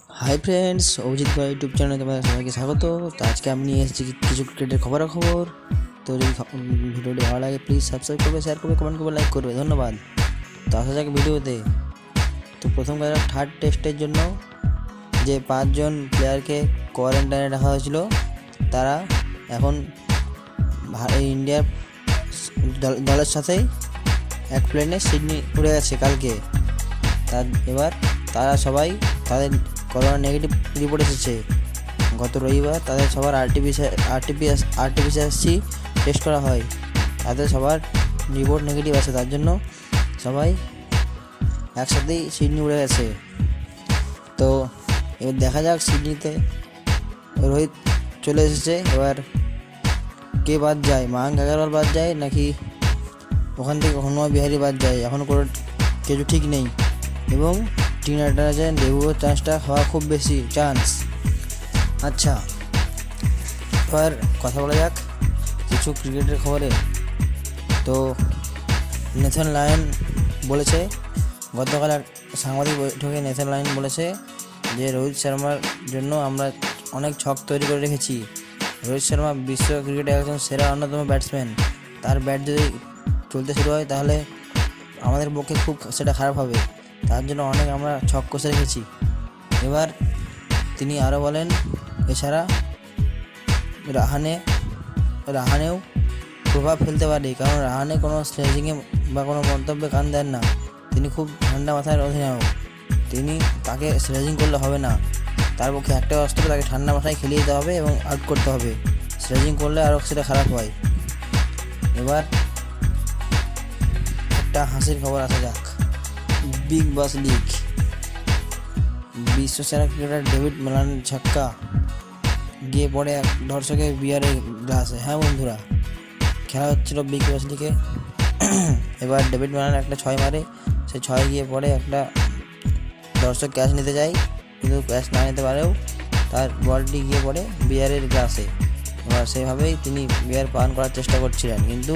Hi friends, Abhijit ভাই YouTube চ্যানেলে তোমাদের সবাইকে স্বাগত। তো আজকে আমি নিয়ে এসেছি কিছু ক্রিকেটের খবরাখবর। তো যদি ভিডিওটি ভালো লাগে প্লিজ সাবস্ক্রাইব করবে, শেয়ার করবে, কমেন্ট করবে, লাইক করবে, ধন্যবাদ। তো আসা যাক ভিডিওতে। তো প্রথম কথা, থার্ড টেস্টের জন্য যে 5জন প্লেয়ারকে কোয়ারেন্টাইনে রাখা হয়েছিল তারা এখন ইন্ডিয়ার দলের সাথেই এক প্লেনে সিডনি উড়ে গেছে কালকে। এবার তারা সবাই তাদের করোনা নেগেটিভ রিপোর্ট এসেছে। গত রবিবার তাদের সবার আরটিপিসিআর টেস্ট করা হয়, তাদের সবার রিপোর্ট নেগেটিভ আছে। তার জন্য সবাই একসাথেই সিডনি উড়ে গেছে। তো এবার দেখা যাক, সিডনিতে রোহিত চলে এসেছে। এবার কে বাদ যায়, মায়াঙ্ক আগারওয়াল বাদ যায় নাকি ওখান থেকে হনুমা বিহারি বাদ যায়, এখনও কোনো কিছু ঠিক নেই। এবং টিনা টার্নারের ডেবিউর চান্সটা হওয়া খুব বেশি চান্স। আচ্ছা, এবার কথা বলা যাক কিছু ক্রিকেটের খবরে। তো নেথান লায়ন বলেছে, গতকাল সাংবাদিক বৈঠকে নেথান লায়ন বলেছে যে রোহিত শর্মার জন্য আমরা অনেক ছক তৈরি করে রেখেছি। রোহিত শর্মা বিশ্ব ক্রিকেটে একজন সেরা অন্যতম ব্যাটসম্যান। তার ব্যাট যদি চলতে শুরু হয় তাহলে আমাদের পক্ষে খুব সেটা খারাপ হবে, তার জন্য অনেক আমরা ছক কষে রেখেছি। এবার তিনি আরও বলেন, এছাড়া রাহানেও প্রভাব ফেলতে পারে, কারণ রাহানে কোনো স্লেজিংয়ে বা কোনো মন্তব্যে কান দেন না। তিনি খুব ঠান্ডা মাথার অধিনায়ক। তাকে স্লেজিং করলে হবে না, তার পক্ষে একটা অস্ত্র, তাকে ঠান্ডা মাথায় খেলিয়ে দিতে হবে এবং আউট করতে হবে। স্লেজিং করলে আরও সেটা খারাপ হয়। এবার একটা হাসির খবর আসা যাক। বিগ বস লিগ, বিশ্বসেরা ক্রিকেটার ডেভিড ম্যালানের ছক্কা গিয়ে পড়ে এক দর্শকের বিয়ারের গ্লাসে। হ্যাঁ বন্ধুরা, খেলা হচ্ছিল বিগ বস লিগে। এবার ডেভিড ম্যালান একটা 6 মারে, সে 6 গিয়ে পড়ে একটা দর্শক ক্যাচ নিতে যায়, কিন্তু ক্যাচ না নিতে পারেও তার বলটি গিয়ে পড়ে বিয়ারের গ্লাসে। এবার সেভাবেই তিনি বিয়ার পান করার চেষ্টা করছিলেন, কিন্তু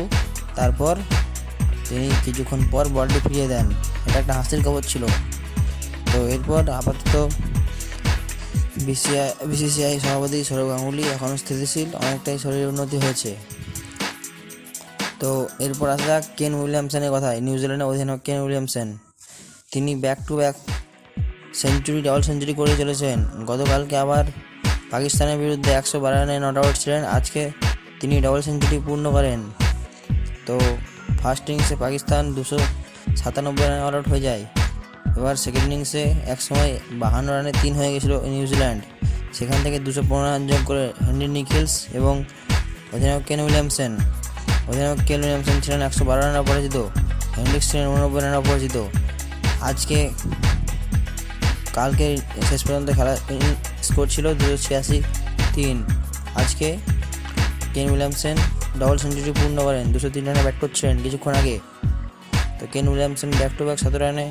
তারপর তিনি কিছুক্ষণ পর বলটি ফিরিয়ে দেন। এটা একটা হাসির খবর ছিল। তো এরপর আপাতত বিসিসিআই সভাপতি সৌরভ গাঙ্গুলি এখন স্থিতিশীল, অনেকটাই শরীরের উন্নতি হয়েছে। তো এরপর আসা যাক কেন উইলিয়ামসনের কথায়। নিউজিল্যান্ডের অধিনায়ক কেন উইলিয়ামসন, তিনি back to back double century করে চলেছেন। গতকালকে আবার পাকিস্তানের বিরুদ্ধে 112 রানে নট আউট ছিলেন, আজকে তিনি ডাবল সেঞ্চুরি পূর্ণ করেন। তো ফার্স্ট ইনিংসে পাকিস্তান 297 রানে অল আউট হয়ে যায়। এবার সেকেন্ড ইনিংসে একসময় 52 রানে 3 হয়ে গেছিলো নিউজিল্যান্ড, সেখান থেকে 215 রান যোগ করে হেনরি নিকেলস এবং অধিনায়ক কেন উইলিয়ামসন ছিলেন 112 রানে অপরাজিত, হেনরিক্স ছিলেন 89 রানে অপরাজিত। কালকে শেষ পর্যন্ত খেলা স্কোর ছিল 286-3। আজকে কেন উইলিয়ামসন ডাবল সেঞ্চুরি পূর্ণ করেন, 203 রানে ব্যাট করছিলেন কিছুক্ষণ আগে। তো Kane Williamson back to back 17 রানে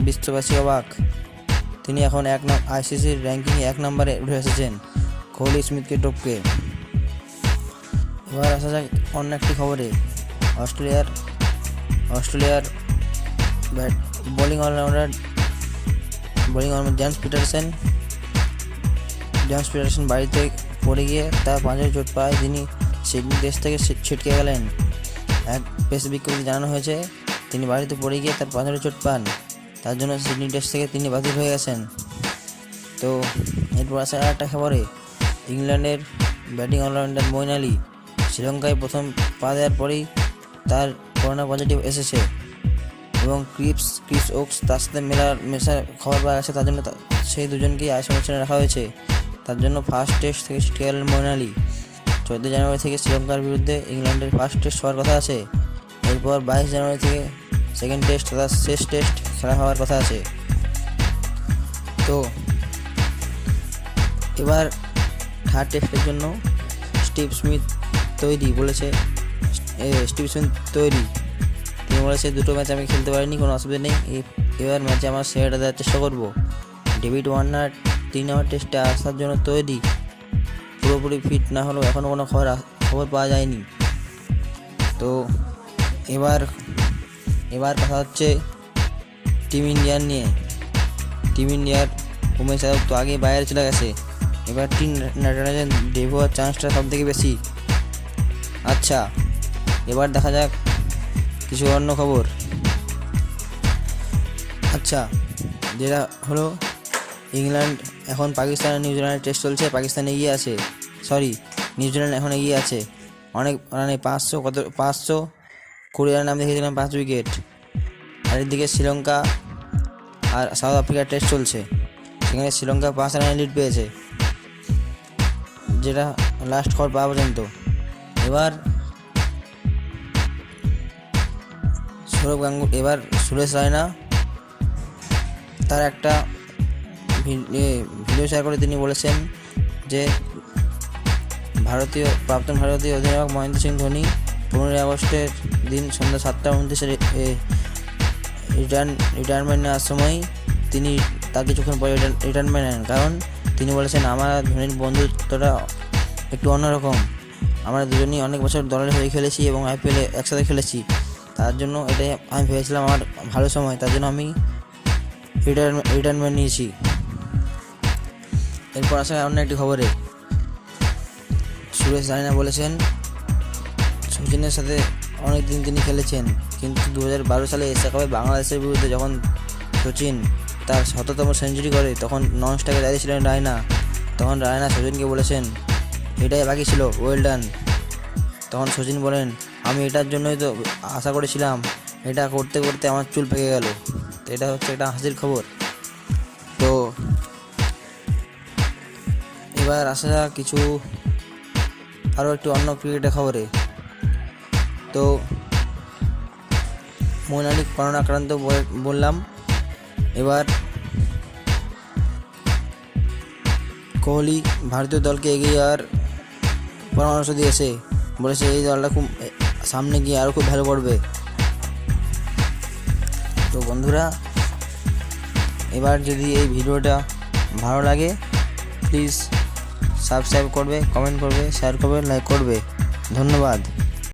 বিশ্ববাসী অবাক। তিনি এখন আইসিসির র্যাঙ্কিংয়ে 1 নম্বরে উঠে এসেছেন, কোহলি স্মিথকে টপকে। এবার আসা যাক অন্য একটি খবরে। অস্ট্রেলিয়ার বোলিং অলরাউন্ডার জেমস পিটারসন বাড়িতে পড়ে গিয়ে তার পাঁজরে চোট পায়, তিনি সিডনি টেস্ট থেকে ছিটকে গেলেন। এক প্রেস বিজ্ঞপ্তি জানানো হয়েছে, তিনি বাড়িতে পড়ে গিয়ে তার পাঁজরে চোট পান, তার জন্য সিডনি টেস্ট থেকে তিনি বাতিল হয়ে গেছেন। তো এরপর আসা একটা খবরে, ইংল্যান্ডের ব্যাটিং অলরাউন্ডার মঈন আলী শ্রীলঙ্কায় প্রথম পা দেওয়ার পরেই তার করোনা পজিটিভ এসেছে এবং ক্রিস ওকস তার সাথে মেশার খবর পাওয়া গেছে, তার জন্য সেই দুজনকেই আইসোলেশনে রাখা হয়েছে। তার জন্য ফার্স্ট টেস্ট থেকে ছিটকে গেলেন মঈন আলী। 14 জানুয়ারি থেকে শ্রীলঙ্কার বিরুদ্ধে ইংল্যান্ডের ফার্স্ট টেস্ট হওয়ার কথা আছে। এরপর 22 জানুয়ারি থেকে সেকেন্ড টেস্ট তথা শেষ টেস্ট খেলা হওয়ার কথা আছে। তো এবার থার্ড টেস্টের জন্য স্টিভ স্মিথ তৈরি। তিনি বলেছে, 2টো ম্যাচ আমি খেলতে পারিনি, কোনো অসুবিধা নেই, এবার ম্যাচে আমার সেরাটা দেওয়ার চেষ্টা করব। ডেভিড ওয়ার্নার 3 নম্বর টেস্টে আসার জন্য তৈরি, পুরোপুরি ফিট না হলেও এখনও কোনো খবর পাওয়া যায়নি। তো এবার কথা হচ্ছে টিম ইন্ডিয়ার নিয়ে। টিম ইন্ডিয়ার উমেশ যাদব তো আগেই বাইরে চলে গেছে, এবার টিম নাইট্রাইজার ডেবিউ হওয়ার চান্সটা সব থেকে বেশি। আচ্ছা, এবার দেখা যাক কিছু অন্য খবর। আচ্ছা, যেটা হলো ইংল্যান্ড এখন পাকিস্তান আর নিউজিল্যান্ডের টেস্ট চলছে, পাকিস্তান এগিয়ে আছে, নিউজিল্যান্ড এখন এগিয়ে আছে অনেক রানে, 520 রান আমি দেখেছিলাম, 5 উইকেট। আর এদিকে শ্রীলঙ্কা আর সাউথ আফ্রিকার টেস্ট চলছে, সেখানে শ্রীলঙ্কা 5 রানে লিড পেয়েছে, যেটা লাস্ট খবর পাওয়া পর্যন্ত। এবার সুরেশ রায়না তার একটা ভিডিও শেয়ার করে তিনি বলেছেন যে প্রাক্তন ভারতীয় অধিনায়ক মহেন্দ্র সিং ধোনি 15ই আগস্টের দিন সন্ধ্যা 7:29 রিটায়ারমেন্ট নেওয়ার সময় তিনি তার কিছুক্ষণ পরে রিটায়ারমেন্ট নেন, কারণ তিনি বলেছেন আমার ধোনির বন্ধুত্বটা একটু অন্যরকম, আমরা দুজনেই অনেক বছর দলের হয়ে খেলেছি এবং IPL একসাথে খেলেছি, তার জন্য এটাই আমি ভেবেছিলাম আমার ভালো সময়, তার জন্য আমি রিটায়ারমেন্ট নিয়েছি। এরপর আসা অন্য একটি খবরে সুরেশ রায়না বলেছেন সচিনের সাথে অনেক দিন তিনি খেলেছেন, কিন্তু 2012 সালে এশিয়া কাপে বাংলাদেশের বিরুদ্ধে যখন সচিন তার 100তম সেঞ্চুরি করে তখন নন স্ট্রাইকে দাঁড়িয়ে ছিলেন রায়না, তখন রায়না সচিনকে বলেছেন এটাই বাকি ছিল, ওয়েল ডান। তখন সচিন বলেন আমি এটার জন্যই তো আশা করেছিলাম, এটা করতে করতে আমার চুল পেকে গেল। তো এটা হচ্ছে একটা হাসির খবর। তো এবার আসা যাক কিছু আরও একটু অন্য ক্রিকেটের খবরে। তো মইন আলী করোনা আক্রান্ত বললাম, এবার কোহলি ভারতীয় দলকে এগিয়ে যাওয়ার পরামর্শ দিয়েছে, বলেছে এই দলটা খুব সামনে গিয়ে আরও খুব ভালো করবে। তো বন্ধুরা, এবার যদি এই ভিডিওটা ভালো লাগে প্লিজ সাবস্ক্রাইব করবে, কমেন্ট করবে, শেয়ার করবে, লাইক করবে। ধন্যবাদ।